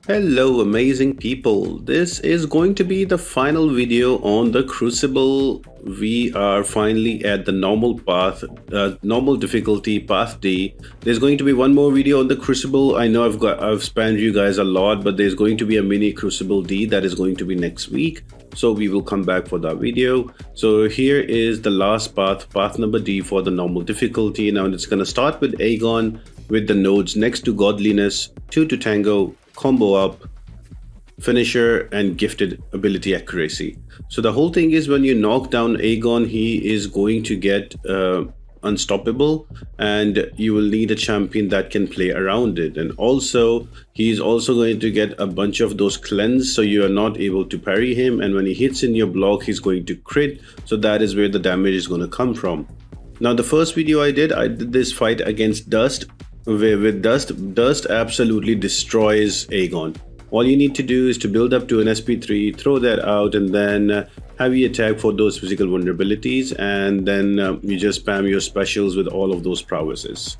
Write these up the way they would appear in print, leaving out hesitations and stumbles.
Hello, amazing people. This is going to be the final video on the Crucible. We are finally at the normal path, normal difficulty, path D. There's going to be one more video on the Crucible. I know I've spammed you guys a lot, but there's going to be a mini Crucible D that is going to be next week. So we will come back for that video. So here is the last path, path number D for the normal difficulty. Now it's going to start with Aegon with the nodes next to Godliness, 2 to Tango, combo up, finisher, and gifted ability accuracy. So the whole thing is when you knock down Aegon, he is going to get unstoppable, and you will need a champion that can play around it. And also he's also going to get a bunch of those cleanse, so you are not able to parry him, and when he hits in your block he's going to crit, so that is where the damage is going to come from. Now the first video I did this fight against Dust. With Dust absolutely destroys Aegon. All you need to do is to build up to an SP3, throw that out, and then heavy attack for those physical vulnerabilities, and then you just spam your specials with all of those prowesses.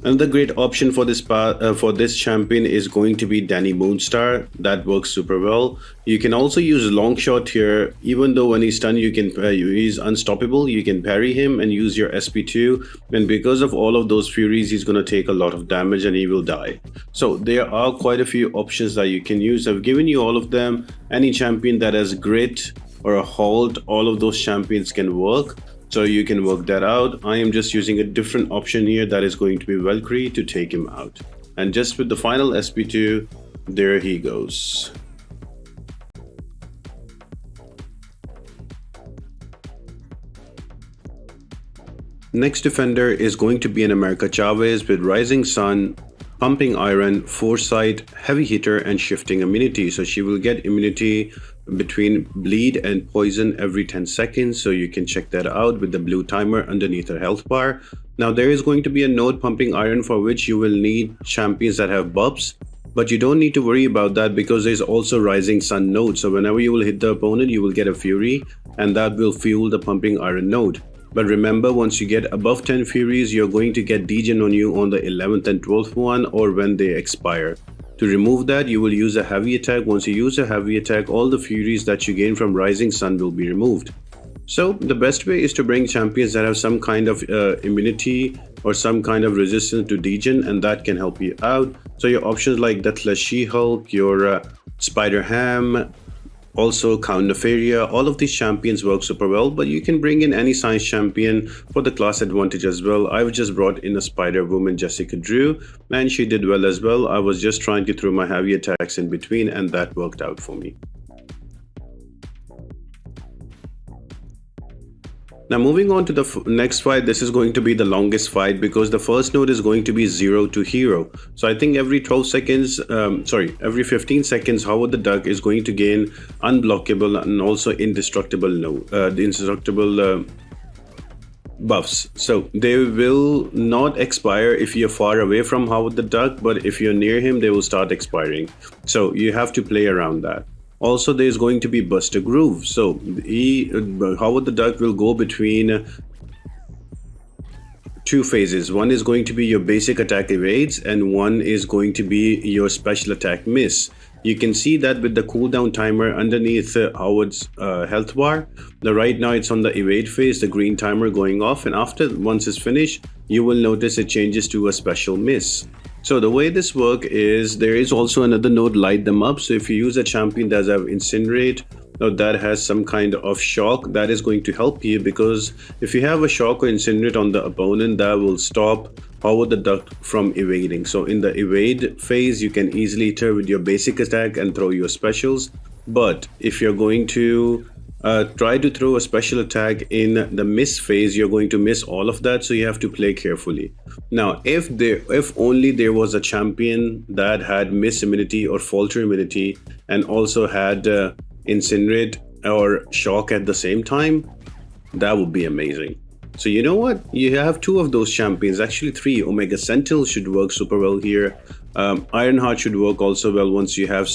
Another great option for this champion is going to be Danny Moonstar. That works super well. You can also use Longshot here. Even though when he's stunned, he's unstoppable. You can parry him and use your SP2. And because of all of those furies, he's going to take a lot of damage and he will die. So there are quite a few options that you can use. I've given you all of them. Any champion that has grit or a halt, all of those champions can work. So you can work that out. I am just using a different option here that is going to be Valkyrie to take him out. And just with the final SP2, there he goes. Next defender is going to be an America Chavez with Rising Sun, Pumping Iron, Foresight, Heavy Hitter, and Shifting Immunity. So she will get immunity between bleed and poison every 10 seconds, so you can check that out with the blue timer underneath her health bar. Now there is going to be a node Pumping Iron for which you will need champions that have buffs, but you don't need to worry about that because there's also Rising Sun node. So whenever you will hit the opponent, you will get a fury, and that will fuel the Pumping Iron node. But remember, once you get above 10 furies, you're going to get degen on you on the 11th and 12th one, or when they expire. To remove that, you will use a heavy attack. Once you use a heavy attack, all the furies that you gain from Rising Sun will be removed. So the best way is to bring champions that have some kind of immunity or some kind of resistance to degen, and that can help you out. So your options like Deathless She-Hulk, your Spider Ham, also Count Nefaria, all of these champions work super well, but you can bring in any science champion for the class advantage as well. I've just brought in a Spider-Woman Jessica Drew, and she did well as well. I was just trying to throw my heavy attacks in between, and that worked out for me. Now moving on to the next fight, this is going to be the longest fight because the first node is going to be 0 to hero. So I think every 12 seconds, every 15 seconds, Howard the Duck is going to gain unblockable and also indestructible buffs. So they will not expire if you're far away from Howard the Duck, but if you're near him, they will start expiring. So you have to play around that. Also, there's going to be Buster Groove. So Howard the Duck will go between two phases. One is going to be your basic attack evades, and one is going to be your special attack miss. You can see that with the cooldown timer underneath Howard's health bar. Right now it's on the evade phase, the green timer going off, and once it's finished, you will notice it changes to a special miss. So the way this works is there is also another node, Light Them Up. So if you use a champion that has Incinerate or that has some kind of shock, that is going to help you, because if you have a shock or Incinerate on the opponent, that will stop Howard the Duck from evading. So in the evade phase, you can easily hit her with your basic attack and throw your specials. But if you're going to try to throw a special attack in the miss phase, you're going to miss all of that, so you have to play carefully. Now if only there was a champion that had miss immunity or falter immunity and also had Incinerate or shock at the same time, that would be amazing. So you know what, you have two of those champions, actually three. Omega Sentinel should work super well here. Ironheart should work also well once you have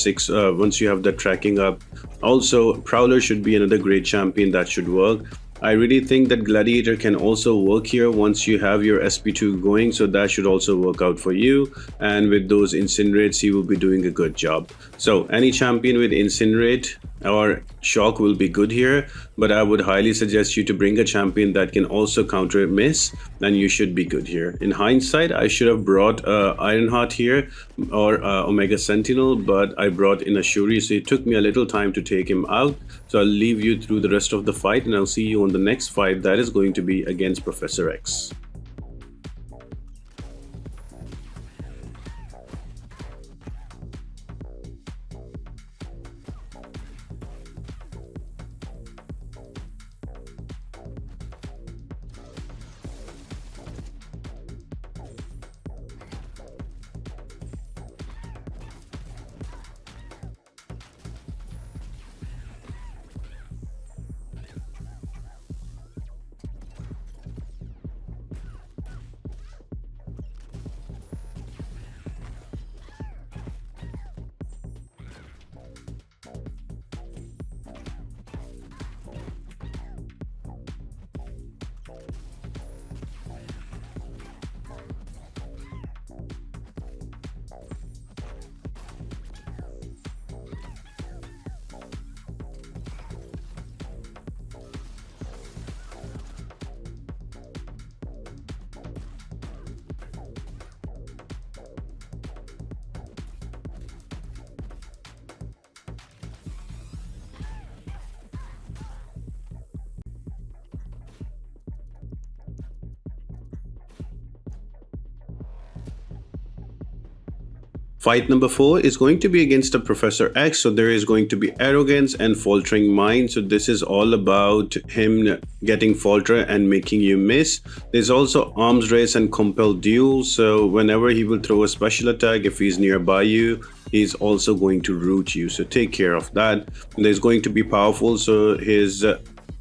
once you have the tracking up. Also Prowler should be another great champion that should work. I really think that Gladiator can also work here once you have your SP2 going, so that should also work out for you. And with those Incinerates, he will be doing a good job. So any champion with Incinerate or Shock will be good here, but I would highly suggest you to bring a champion that can also counter Miss, and you should be good here. In hindsight, I should have brought Ironheart here or Omega Sentinel, but I brought in a Shuri, so it took me a little time to take him out. So I'll leave you through the rest of the fight, and I'll see you on the next fight that is going to be against Professor X. Fight number 4 is going to be against a Professor X, so there is going to be arrogance and faltering mind. So this is all about him getting falter and making you miss. There's also arms race and compel duel, so whenever he will throw a special attack, if he's nearby you, he's also going to root you, so take care of that. There's going to be powerful, so his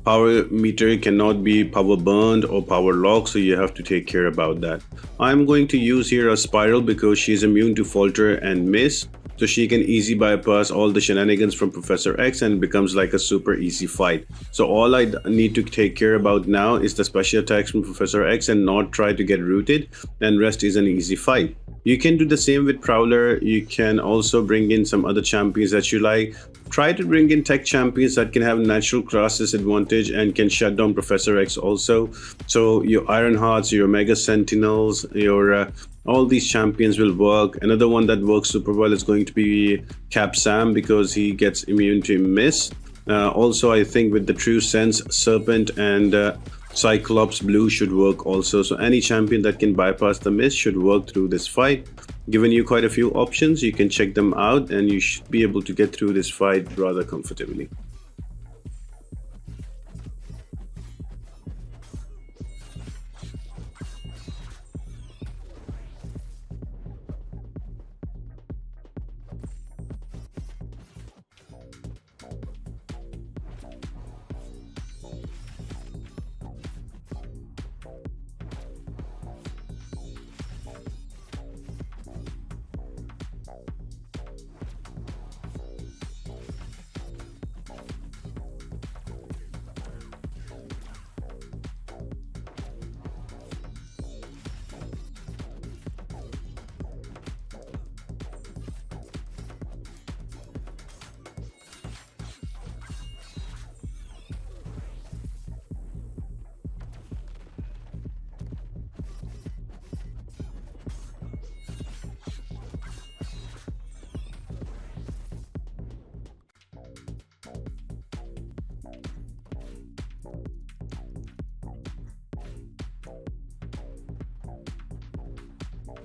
power meter cannot be power burned or power locked, so you have to take care about that. I'm going to use here a Spiral because she's immune to falter and miss, so she can easy bypass all the shenanigans from Professor X and becomes like a super easy fight. So all I need to take care about now is the special attacks from Professor X and not try to get rooted, and rest is an easy fight. You can do the same with Prowler. You can also bring in some other champions that you like. Try to bring in tech champions that can have natural class disadvantage and can shut down Professor X also. So your Ironhearts, your Mega Sentinels, your all these champions will work. Another one that works super well is going to be Cap Sam because he gets immune to miss. Also, I think with the True Sense, Serpent and Cyclops Blue should work also. So any champion that can bypass the miss should work through this fight. Given you quite a few options, you can check them out and you should be able to get through this fight rather comfortably.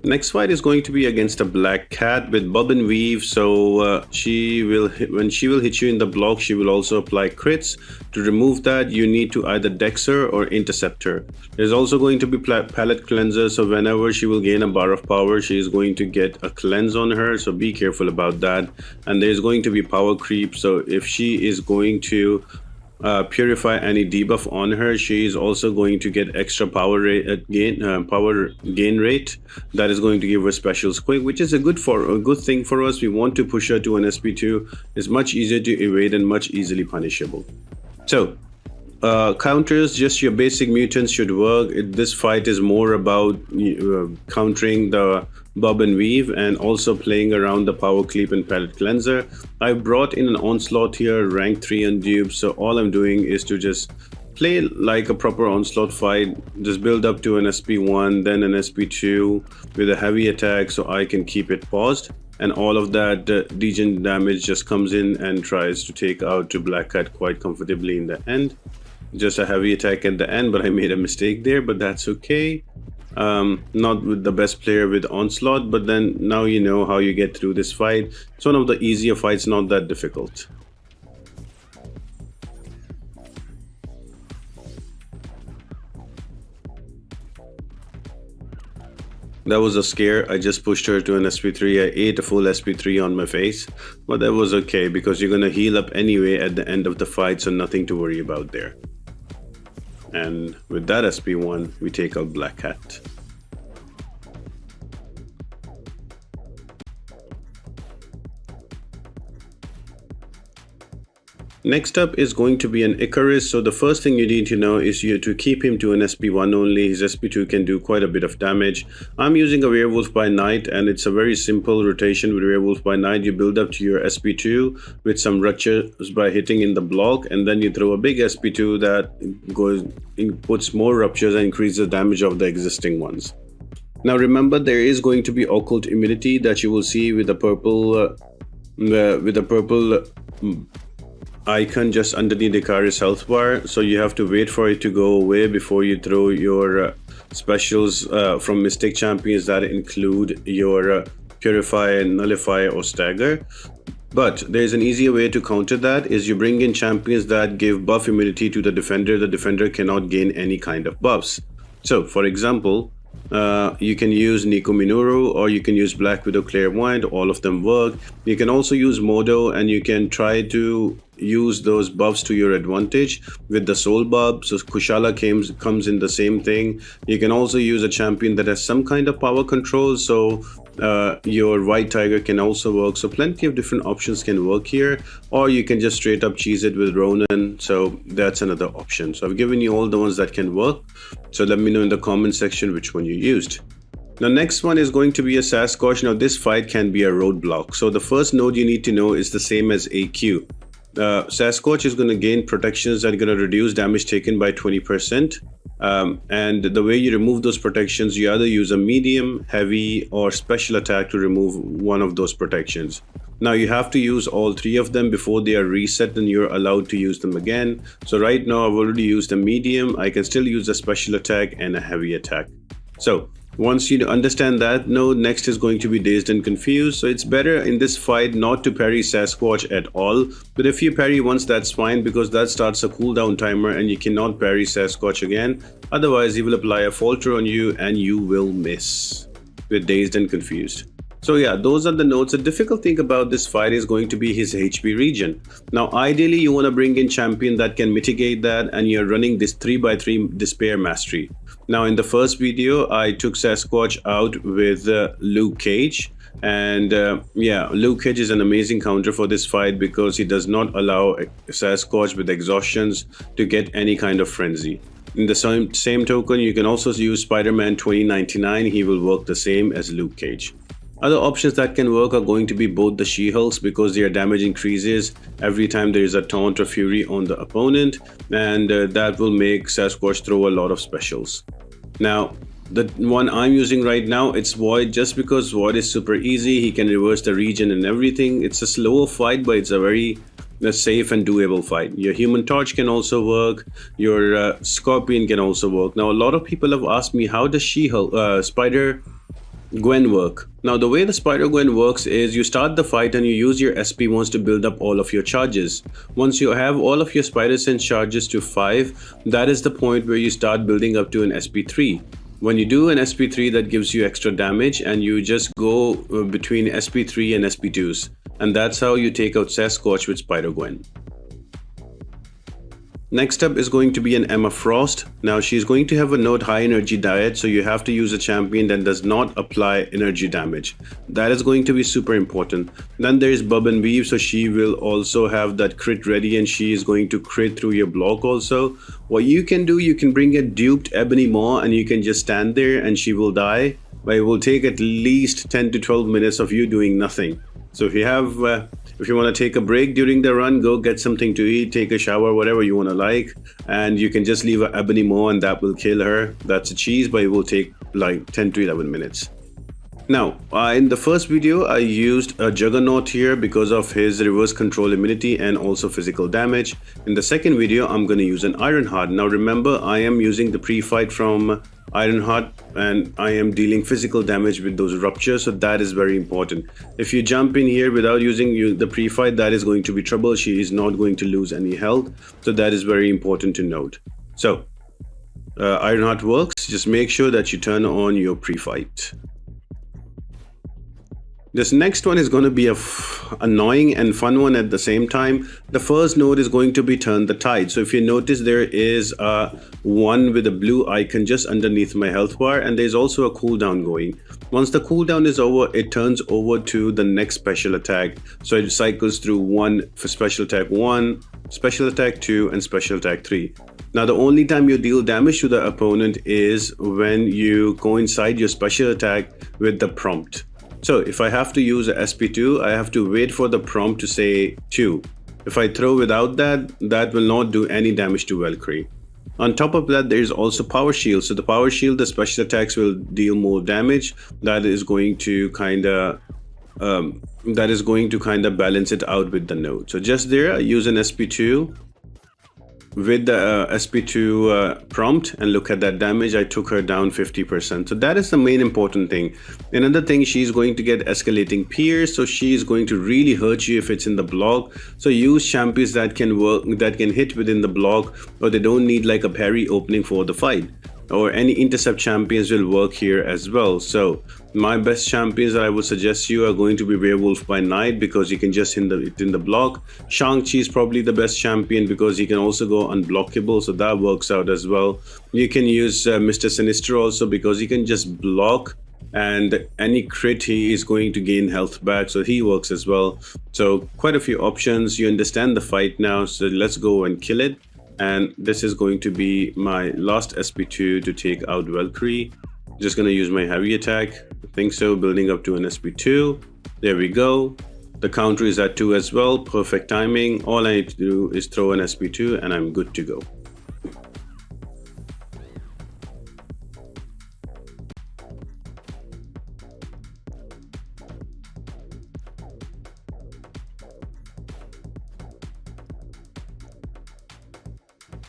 Next fight is going to be against a Black Cat with Bob and Weave. So she will when she will hit you in the block, she will also apply crits. To remove that, you need to either Dex her or Intercept her. There's also going to be Palette Cleanser, so whenever she will gain a bar of power, she is going to get a cleanse on her, so be careful about that. And there's going to be Power Creep, so if she is going to purify any debuff on her, she is also going to get extra power gain rate that is going to give her special squig, which is a good thing for us. We want to push her to an SP2. It's much easier to evade and much easily punishable. So counters, just your basic mutants should work. This fight is more about countering the bob and weave and also playing around the power creep and palette cleanser. I brought in an onslaught here, rank 3 on dupe, so all I'm doing is to just play like a proper onslaught fight, just build up to an SP1, then an SP2 with a heavy attack so I can keep it paused, and all of that degen damage just comes in and tries to take out to Black Cat quite comfortably in the end. Just a heavy attack at the end, but I made a mistake there, but that's okay. Not with the best player with onslaught, but then now you know how you get through this fight. It's one of the easier fights, not that difficult. That was a scare. I just pushed her to an SP3. I ate a full SP3 on my face, but that was okay because you're gonna heal up anyway at the end of the fight, so nothing to worry about there. And with that SP1, we take out Black Cat. Next up is going to be an Ikaris. So the first thing you need to know is you to keep him to an SP1 only. His SP2 can do quite a bit of damage. I'm using a Werewolf by Night, and it's a very simple rotation with Werewolf by Night. You build up to your SP2 with some ruptures by hitting in the block, and then you throw a big SP2 that puts more ruptures and increases the damage of the existing ones. Now remember, there is going to be occult immunity that you will see with a purple icon just underneath the Ikaris health bar, so you have to wait for it to go away before you throw your specials from Mystic Champions that include your Purify, Nullify or Stagger. But there's an easier way to counter that, is you bring in champions that give buff immunity to the defender. The defender cannot gain any kind of buffs. So for example, you can use Nico Minoru, or you can use Black Widow Clairvoyant. All of them work. You can also use Modo, and you can try to use those buffs to your advantage with the soul buff. So Kushala comes in the same thing. You can also use a champion that has some kind of power control, so your White Tiger can also work. So plenty of different options can work here, or you can just straight up cheese it with Ronan. So that's another option. So I've given you all the ones that can work, so let me know in the comment section which one you used. Now next one is going to be a Sasquatch. Now this fight can be a roadblock. So the first node you need to know is the same as AQ. Sasquatch is going to gain protections that are going to reduce damage taken by 20%. And the way you remove those protections, you either use a medium, heavy or special attack to remove one of those protections. Now you have to use all three of them before they are reset, and you're allowed to use them again. So right now I've already used a medium. I can still use a special attack and a heavy attack. So once you understand that node, next is going to be Dazed and Confused. So it's better in this fight not to parry Sasquatch at all. But if you parry once, that's fine, because that starts a cooldown timer and you cannot parry Sasquatch again. Otherwise, he will apply a falter on you and you will miss with Dazed and Confused. So yeah, those are the nodes. The difficult thing about this fight is going to be his HP regen. Now ideally you want to bring in champion that can mitigate that, and you're running this 3x3 Despair Mastery. Now in the first video I took Sasquatch out with Luke Cage, and yeah, Luke Cage is an amazing counter for this fight because he does not allow Sasquatch with exhaustions to get any kind of frenzy. In the same token, you can also use Spider-Man 2099. He will work the same as Luke Cage. Other options that can work are going to be both the She-Hulks, because their damage increases every time there is a taunt or fury on the opponent, and that will make Sasquatch throw a lot of specials. Now the one I'm using right now, it's Void, just because Void is super easy. He can reverse the regen and everything. It's a slower fight, but it's a very safe and doable fight. Your Human Torch can also work. Your Scorpion can also work. Now a lot of people have asked me, how does She-Hulk, Spider-Gwen work? Now the way the Spider-Gwen works is you start the fight and you use your SP1s to build up all of your charges. Once you have all of your Spider Sense charges to 5, that is the point where you start building up to an SP3. When you do an SP3, that gives you extra damage, and you just go between SP3 and SP2s, and that's how you take out Sasquatch with Spider-Gwen. Next up is going to be an Emma Frost. Now she's going to have a note high energy diet, so you have to use a champion that does not apply energy damage. That is going to be super important. Then there is Bub and Weave, so she will also have that crit ready and she is going to crit through your block also. What you can do, you can bring a duped Ebony Maw and you can just stand there and she will die, but it will take at least 10 to 12 minutes of you doing nothing. So if you want to take a break during the run, go get something to eat, take a shower, whatever you want to like, and you can just leave an Ebony Maw and that will kill her. That's a cheese, but it will take like 10 to 11 minutes. Now, in the first video, I used a Juggernaut here because of his reverse control immunity and also physical damage. In the second video, I'm going to use an Ironheart. Now remember, I am using the pre-fight from Ironheart and I am dealing physical damage with those ruptures, so that is very important. If you jump in here without using the pre-fight, that is going to be trouble. She is not going to lose any health, so that is very important to note. So, Ironheart works, just make sure that you turn on your pre-fight. This next one is going to be annoying and fun one at the same time. The first node is going to be Turn the Tide. So if you notice, there is a one with a blue icon just underneath my health bar, and there's also a cooldown going. Once the cooldown is over, it turns over to the next special attack. So it cycles through one for special attack 1, special attack 2, and special attack 3. Now the only time you deal damage to the opponent is when you coincide your special attack with the prompt. So if I have to use a SP2, I have to wait for the prompt to say 2. If I throw without that, that will not do any damage to Valkyrie. On top of that, there is also Power Shield. So the Power Shield, the special attacks will deal more damage. That is going to kind of balance it out with the node. So just there, I use an SP2 with the SP2 prompt, and look at that damage. I took her down 50%. So that is the main important thing. Another thing, she's going to get escalating pierce, so she's going to really hurt you if it's in the block. So use champions that can work, that can hit within the block, or they don't need like a parry opening for the fight. Or any intercept champions will work here as well. So my best champions that I would suggest you are going to be Werewolf by Night, because you can just hit it in the block. Shang-Chi is probably the best champion because he can also go unblockable, so that works out as well. You can use Mr. Sinister also, because he can just block and any crit he is going to gain health back, so he works as well. So quite a few options. You understand the fight now, so let's go and kill it. And this is going to be my last SP2 to take out Valkyrie. Just going to use my heavy attack. I think so, building up to an SP2. There we go. The counter is at 2 as well. Perfect timing. All I need to do is throw an SP2 and I'm good to go.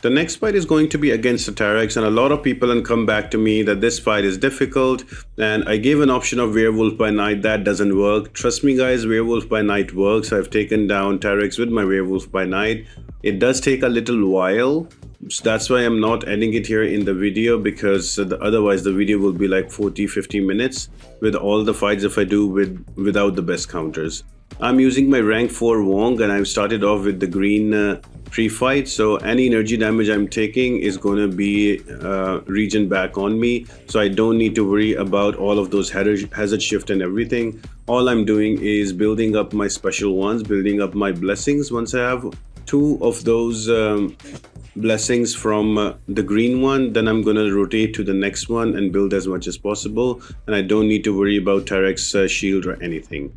The next fight is going to be against the Terrax, and a lot of people have come back to me that this fight is difficult, and I gave an option of Werewolf by Night. That doesn't work. Trust me guys, Werewolf by Night works. I've taken down Terrax with my Werewolf by Night. It does take a little while, so that's why I'm not ending it here in the video, because otherwise the video will be like 40-50 minutes with all the fights if I do without the best counters. I'm using my rank 4 Wong, and I've started off with the green pre-fight, so any energy damage I'm taking is going to be regen back on me, so I don't need to worry about all of those hazard shift and everything. All I'm doing is building up my special ones, building up my blessings. Once I have 2 of those blessings from the green one, then I'm gonna rotate to the next one and build as much as possible, and I don't need to worry about Terrax shield or anything.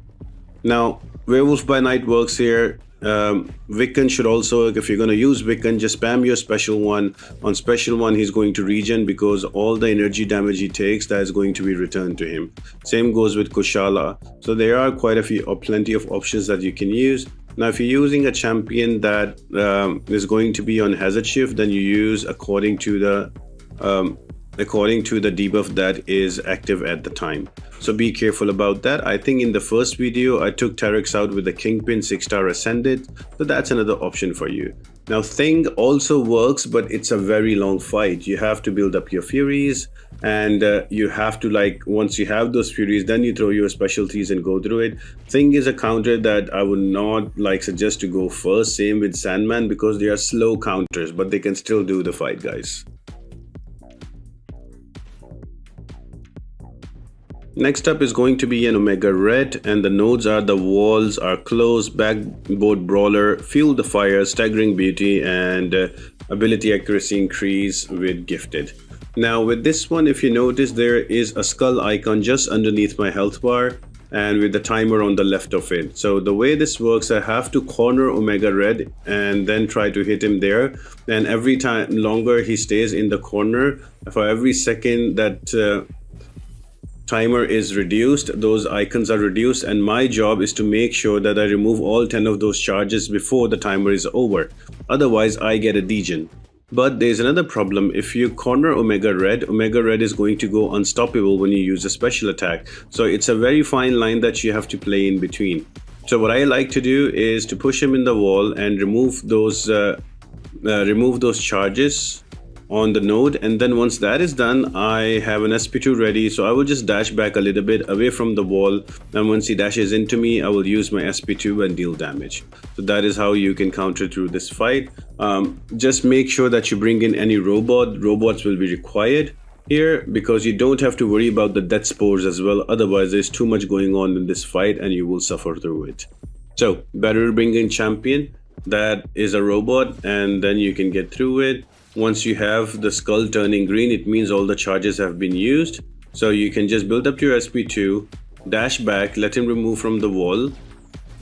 Now Werewolf by Night works here. Glykhan should also, if you're going to use Glykhan, just spam your special one. On special one he's going to regen, because all the energy damage he takes, that is going to be returned to him. Same goes with Kushala. So there are quite a few, plenty of options that you can use. Now if you're using a champion that is going to be on hazard shift, then you use according to the debuff that is active at the time. So be careful about that. I think in the first video I took Terrax out with the Kingpin 6-star Ascended, so that's another option for you. Now, Thing also works, but it's a very long fight. You have to build up your Furies, and you have to, like, once you have those Furies, then you throw your specialties and go through it. Thing is a counter that I would not like suggest to go first. Same with Sandman, because they are slow counters, but they can still do the fight, guys. Next up is going to be an Omega Red, and the nodes are the walls are closed, backboard brawler, fuel the fire, staggering beauty, and ability accuracy increase with gifted. Now with this one, if you notice, there is a skull icon just underneath my health bar and with the timer on the left of it. So the way this works, I have to corner Omega Red and then try to hit him there. And every time longer he stays in the corner, for every second that timer is reduced, those icons are reduced, and my job is to make sure that I remove all 10 of those charges before the timer is over. Otherwise I get a degen. But there's another problem. If you corner Omega Red is going to go unstoppable when you use a special attack. So it's a very fine line that you have to play in between. So what I like to do is to push him in the wall and remove those charges on the node, and then once that is done, I have an SP2 ready, so I will just dash back a little bit away from the wall, and once he dashes into me, I will use my SP2 and deal damage. So that is how you can counter through this fight. Just make sure that you bring in any robots will be required here, because you don't have to worry about the death spores as well. Otherwise there's too much going on in this fight and you will suffer through it. So better bring in champion that is a robot, and then you can get through it. Once you have the skull turning green, it means all the charges have been used. So you can just build up your SP2, dash back, let him remove from the wall,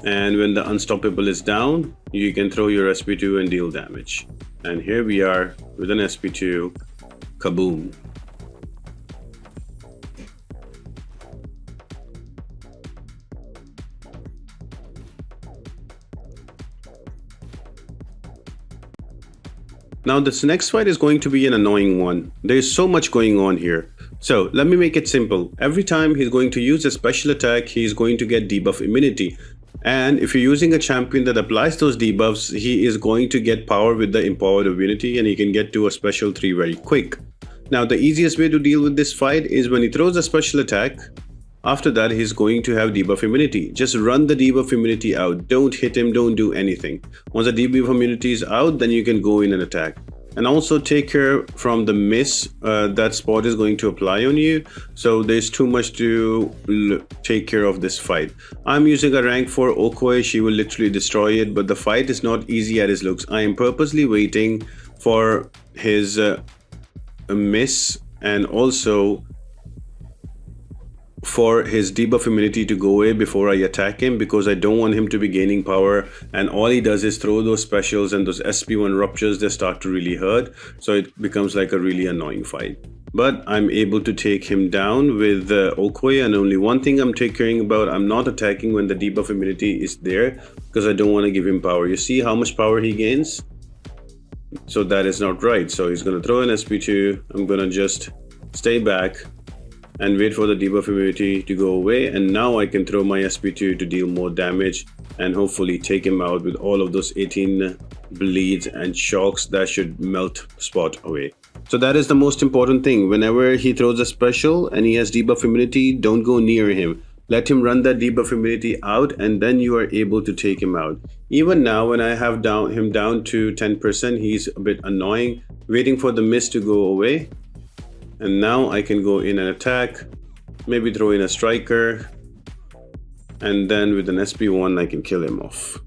and when the unstoppable is down, you can throw your SP2 and deal damage. And here we are with an SP2, kaboom. Now this next fight is going to be an annoying one. There's so much going on here. So let me make it simple. Every time he's going to use a special attack, he's going to get debuff immunity. And if you're using a champion that applies those debuffs, he is going to get power with the empowered immunity, and he can get to a special 3 very quick. Now the easiest way to deal with this fight is when he throws a special attack, after that he's going to have debuff immunity. Just run the debuff immunity out. Don't hit him, don't do anything. Once the debuff immunity is out, then you can go in and attack. And also take care from the miss that spot is going to apply on you. So there's too much to take care of this fight. I'm using a rank 4 Okoi. She will literally destroy it, but the fight is not easy as it looks. I am purposely waiting for his miss, and also for his debuff immunity to go away before I attack him, because I don't want him to be gaining power, and all he does is throw those specials, and those SP1 ruptures, they start to really hurt, so it becomes like a really annoying fight. But I'm able to take him down with Okoi, and only one thing I'm caring about, I'm not attacking when the debuff immunity is there, because I don't want to give him power. You see how much power he gains? So that is not right. So he's going to throw an SP2, I'm going to just stay back and wait for the debuff immunity to go away, and now I can throw my SP2 to deal more damage and hopefully take him out with all of those 18 bleeds and shocks that should melt spot away. So that is the most important thing. Whenever he throws a special and he has debuff immunity, don't go near him. Let him run that debuff immunity out, and then you are able to take him out. Even now, when I have him down to 10%, he's a bit annoying, waiting for the mist to go away. And now I can go in and attack, maybe throw in a striker, and then with an SP1 I can kill him off.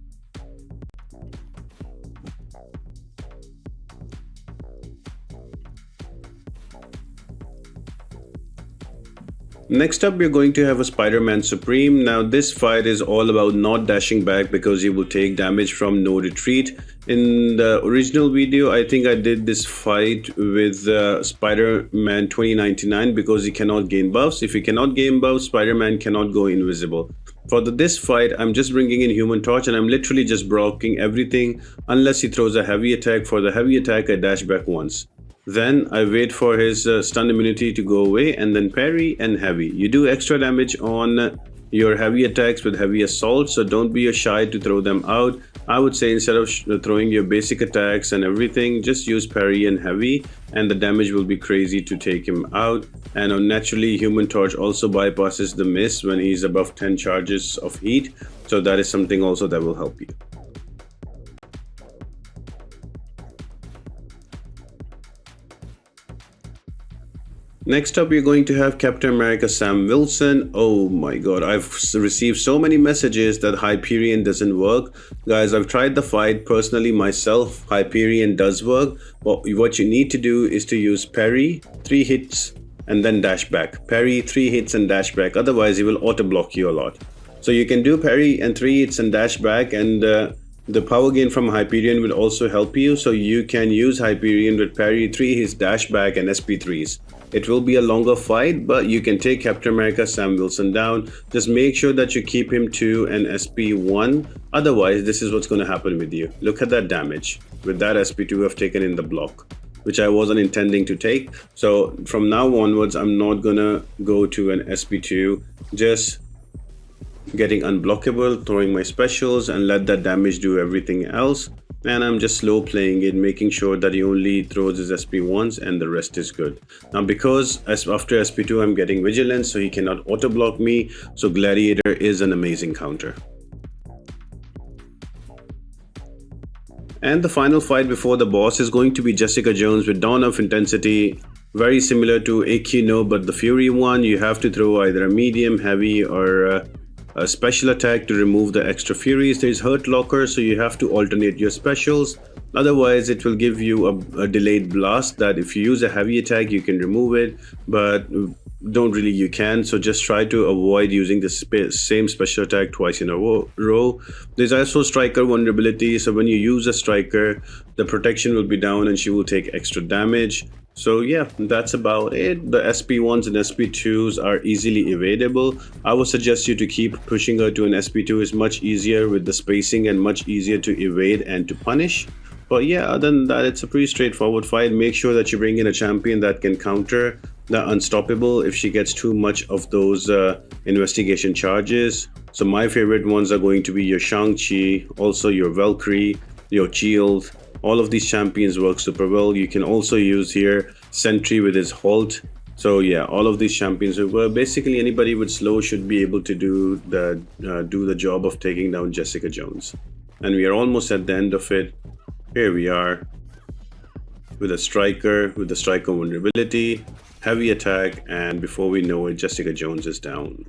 Next up, we're going to have a Spider-Man Supreme. Now this fight is all about not dashing back, because you will take damage from no retreat. In the original video, I think I did this fight with Spider-Man 2099, because he cannot gain buffs. If he cannot gain buffs, Spider-Man cannot go invisible. For this fight, I'm just bringing in Human Torch, and I'm literally just blocking everything unless he throws a heavy attack. For the heavy attack, I dash back once. Then I wait for his stun immunity to go away, and then parry and heavy. You do extra damage on your heavy attacks with heavy assault, so don't be shy to throw them out. I would say instead of throwing your basic attacks and everything, just use parry and heavy, and the damage will be crazy to take him out. And naturally, Human Torch also bypasses the miss when he's above 10 charges of heat, so that is something also that will help you. Next up, you're going to have Captain America Sam Wilson. Oh my god, I've received so many messages that Hyperion doesn't work. Guys, I've tried the fight personally myself. Hyperion does work. But what you need to do is to use parry, 3 hits, and then dash back. Parry, 3 hits, and dash back. Otherwise, he will auto block you a lot. So you can do parry and 3 hits and dash back, and the power gain from Hyperion will also help you. So you can use Hyperion with parry, 3 hits, dash back, and SP3s. It will be a longer fight, but you can take Captain America Sam Wilson down. Just make sure that you keep him to an SP1. Otherwise, this is what's going to happen with you. Look at that damage. With that SP2 I've taken in the block, which I wasn't intending to take. So from now onwards, I'm not going to go to an SP2. Just getting unblockable, throwing my specials, and let that damage do everything else. And I'm just slow playing it, making sure that he only throws his SP once and the rest is good. Now because after SP2 I'm getting Vigilance, so he cannot auto block me, so Gladiator is an amazing counter. And the final fight before the boss is going to be Jessica Jones with Dawn of Intensity. Very similar to Aquino, but the Fury one, you have to throw either a medium, heavy, or a special attack to remove the extra furies. There is hurt locker, so you have to alternate your specials. Otherwise, it will give you a delayed blast that if you use a heavy attack, you can remove it, but don't really you can. So just try to avoid using the same special attack twice in a row. There's also striker vulnerability, so when you use a striker, the protection will be down and she will take extra damage. So yeah, that's about it. The SP1s and SP2s are easily evadable. I would suggest you to keep pushing her to an SP2. Is much easier with the spacing and much easier to evade and to punish. But yeah, other than that, it's a pretty straightforward fight. Make sure that you bring in a champion that can counter the Unstoppable if she gets too much of those investigation charges. So my favorite ones are going to be your Shang-Chi, also your Valkyrie, your Shield. All of these champions work super well. You can also use here Sentry with his Halt. So yeah, all of these champions work. Basically anybody with slow should be able to do the job of taking down Jessica Jones. And we are almost at the end of it. Here we are with the striker vulnerability, heavy attack, and before we know it, Jessica Jones is down.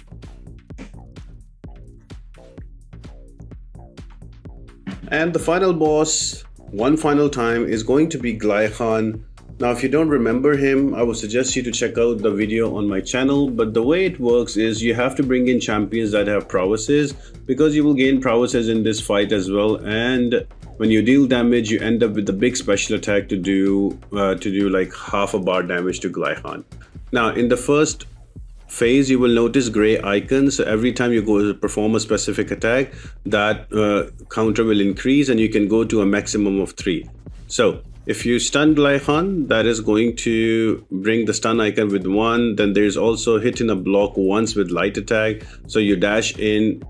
And the final boss, one final time, is going to be Glykhan. Now if you don't remember him, I would suggest you to check out the video on my channel, but the way it works is you have to bring in champions that have prowesses, because you will gain prowesses in this fight as well, and when you deal damage you end up with the big special attack to do like half a bar damage to Glykhan. Now in the first phase you will notice gray icons, so every time you go to perform a specific attack, that counter will increase and you can go to a maximum of 3. So if you stun Glykhan, that is going to bring the stun icon with 1. Then there's also hit in a block once with light attack, so you dash in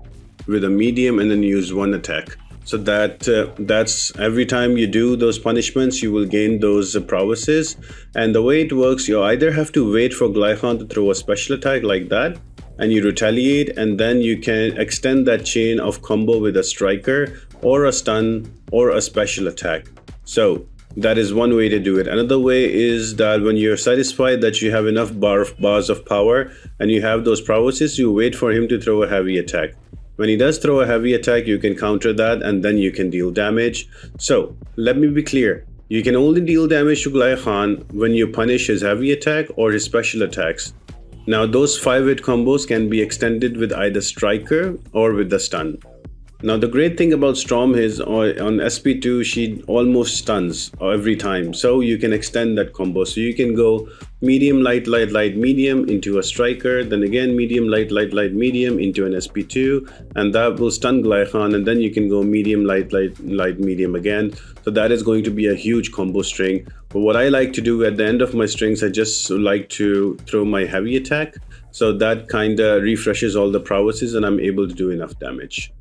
with a medium and then use 1 attack. So that's every time you do those punishments, you will gain those prowesses. And the way it works, you either have to wait for Glykhan to throw a special attack like that, and you retaliate, and then you can extend that chain of combo with a striker or a stun or a special attack. So that is one way to do it. Another way is that when you're satisfied that you have enough bars of power and you have those prowesses, you wait for him to throw a heavy attack. When he does throw a heavy attack, you can counter that and then you can deal damage. So let me be clear. You can only deal damage to Glykhan when you punish his heavy attack or his special attacks. Now those 5-hit combos can be extended with either striker or with the stun. Now the great thing about Storm is on SP2 she almost stuns every time, so you can extend that combo. So you can go medium light light light medium into a striker, then again medium light light light medium into an SP2, and that will stun Glykhan, and then you can go medium light light light medium again. So that is going to be a huge combo string. But what I like to do at the end of my strings, I just like to throw my heavy attack, so that kind of refreshes all the prowesses and I'm able to do enough damage.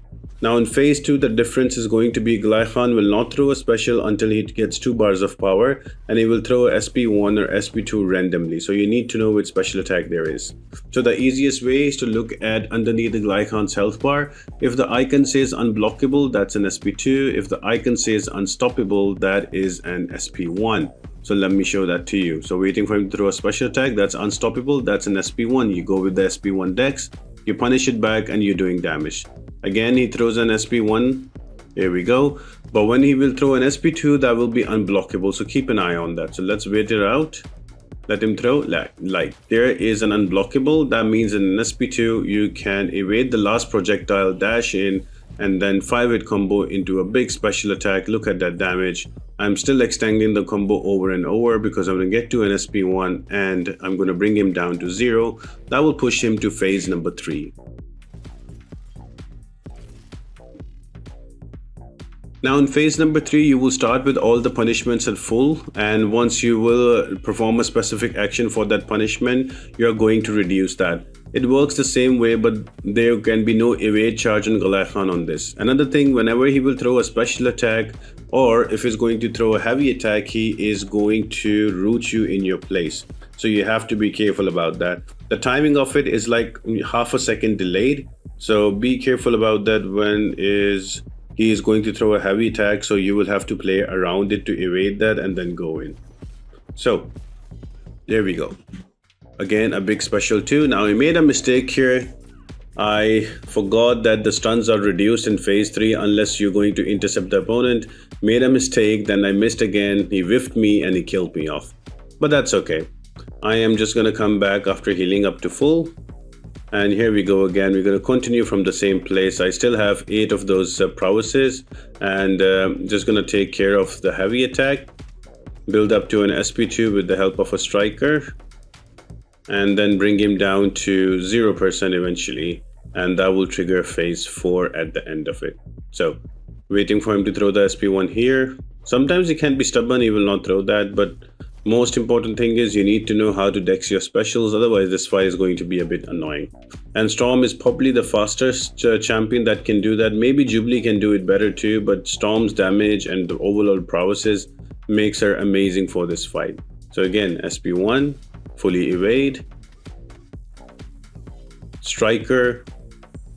Now in phase 2, the difference is going to be Glykhan will not throw a special until he gets 2 bars of power, and he will throw SP1 or SP2 randomly. So you need to know which special attack there is. So the easiest way is to look at underneath the Glykhan's health bar. If the icon says unblockable, that's an SP2. If the icon says unstoppable, that is an SP1. So let me show that to you. So waiting for him to throw a special attack, that's unstoppable, that's an SP1. You go with the SP1 dex, you punish it back, and you're doing damage. Again, he throws an SP1. Here we go. But when he will throw an SP2, that will be unblockable. So keep an eye on that. So let's wait it out. Let him throw. Like there is an unblockable. That means in an SP2, you can evade the last projectile, dash in, and then 5-hit combo into a big special attack. Look at that damage. I'm still extending the combo over and over because I'm going to get to an SP1 and I'm going to bring him down to 0. That will push him to phase number 3. Now in phase number 3, you will start with all the punishments at full, and once you will perform a specific action for that punishment, you are going to reduce that. It works the same way, but there can be no evade charge on Glykhan on this. Another thing, whenever he will throw a special attack, or if he's going to throw a heavy attack, he is going to root you in your place. So you have to be careful about that. The timing of it is like half a second delayed. So be careful about that when he is going to throw a heavy attack. So you will have to play around it to evade that and then go in. So there we go. Again, a big special too. Now I made a mistake here. I forgot that the stuns are reduced in phase 3 unless you're going to intercept the opponent. Made a mistake, then I missed again. He whiffed me and he killed me off. But that's okay. I am just going to come back after healing up to full. And here we go again. We're going to continue from the same place. I still have 8 of those prowesses, and just going to take care of the heavy attack. Build up to an SP2 with the help of a striker. And then bring him down to 0% eventually, and that will trigger phase 4 at the end of it. So waiting for him to throw the SP1 here. Sometimes he can be stubborn, he will not throw that, but most important thing is you need to know how to dex your specials, otherwise this fight is going to be a bit annoying. And Storm is probably the fastest champion that can do that. Maybe Jubilee can do it better too, but Storm's damage and the overall prowesses makes her amazing for this fight. So again, SP1, fully evade, striker,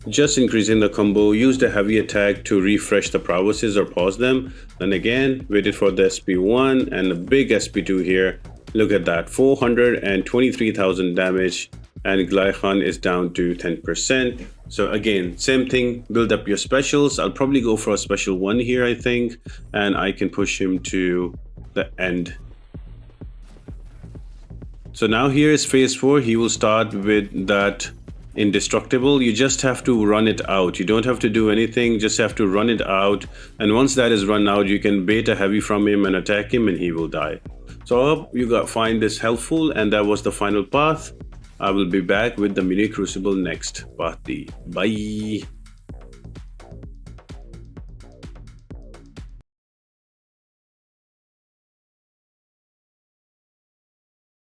just increasing the combo, use the heavy attack to refresh the prowesses or pause them, then again waited for the SP1 and a big SP2 here. Look at that, 423,000 damage, and Glykhan is down to 10%. So again, same thing, build up your specials. I'll probably go for a special 1 here, I think, and I can push him to the end. So now here is phase 4. He will start with that indestructible. You just have to run it out. You don't have to do anything, just have to run it out. And once that is run out, you can bait a heavy from him and attack him and he will die. So I hope you find this helpful, and that was the final path. I will be back with the mini crucible next party. Bye.